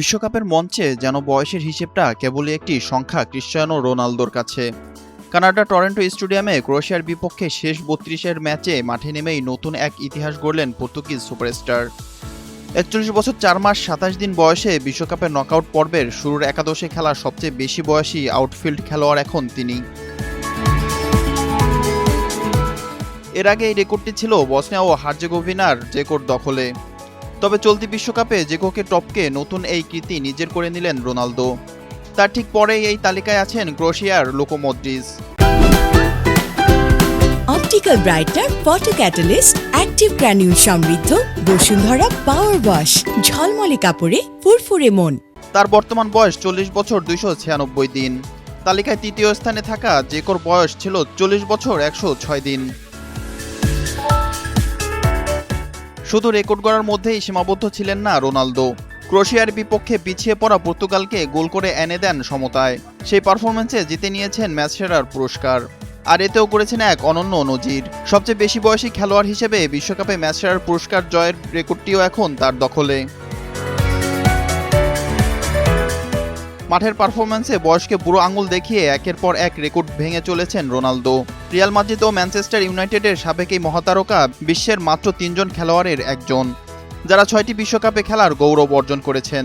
বিশ্বকাপের মঞ্চে যেন বয়সের হিসেবটা কেবলই একটি সংখ্যা ক্রিশ্চিয়ানো রোনালদোর কাছে। কানাডা টরন্টো স্টেডিয়ামে ক্রোয়েশিয়ার বিপক্ষে শেষ ৩২-এর ম্যাচে মাঠে নেমেই নতুন এক ইতিহাস গড়লেন পর্তুগিজ সুপারস্টার। ৪১ বছর ৪ মাস ২৭ দিন বয়সে বিশ্বকাপের নকআউট পর্বের শুরুর একাদশে খেলা সবচেয়ে বেশি বয়সী আউটফিল্ড খেলোয়াড় এখন তিনি। এর আগে এই রেকর্ডটি ছিল বসনিয়া ও হার্জেগোভিনার জেকোর দখলে। তবে চলতি বিশ্বকাপে জেকোকে টপকে নতুন এই কীর্তি নিজের করে নিলেন রোনালদো। তার ঠিক পরেই এই তালিকায় আছেন ক্রোয়েশিয়ার Luka Modric. Optical brighter photo catalyst active granule সমৃদ্ধ বসুন্ধরা পাওয়ার ওয়াশ, ঝলমলে কাপড়ে ফুরফুরে মন। তার বর্তমান বয়স ৪০ বছর ২৯৬ দিন। তালিকায় তৃতীয় স্থানে থাকা জেকোর বয়স ছিল ৪০ বছর ১০৬ দিন। শুধু রেকর্ড গড়ার মধ্যেই সীমাবদ্ধ ছিলেন না রোনালদো। ক্রোয়েশিয়ার বিপক্ষে পিছিয়ে পড়া পর্তুগালকে গোল করে এনে দেন সমতায়। সেই পারফরম্যান্সে জিতে নিয়েছেন ম্যাচ সেরার পুরস্কার। আর এতেও করেছেন এক অনন্য নজির। সবচেয়ে বেশি বয়সী খেলোয়াড় হিসেবে বিশ্বকাপে ম্যাচ সেরার পুরস্কার জয়ের রেকর্ডটিও এখন তার দখলে। মাঠের পারফরম্যান্সে বয়সকে বুড়ো আঙুল দেখিয়ে একের পর এক রেকর্ড ভেঙে চলেছেন রোনালদো। রিয়াল মাদ্রিদ ও ম্যানচেস্টার ইউনাইটেডের সাবেক এই মহাতারকা বিশ্বের মাত্র ৩ জন খেলোয়াড়ের একজন, যারা ৬টি বিশ্বকাপে খেলার গৌরব অর্জন করেছেন।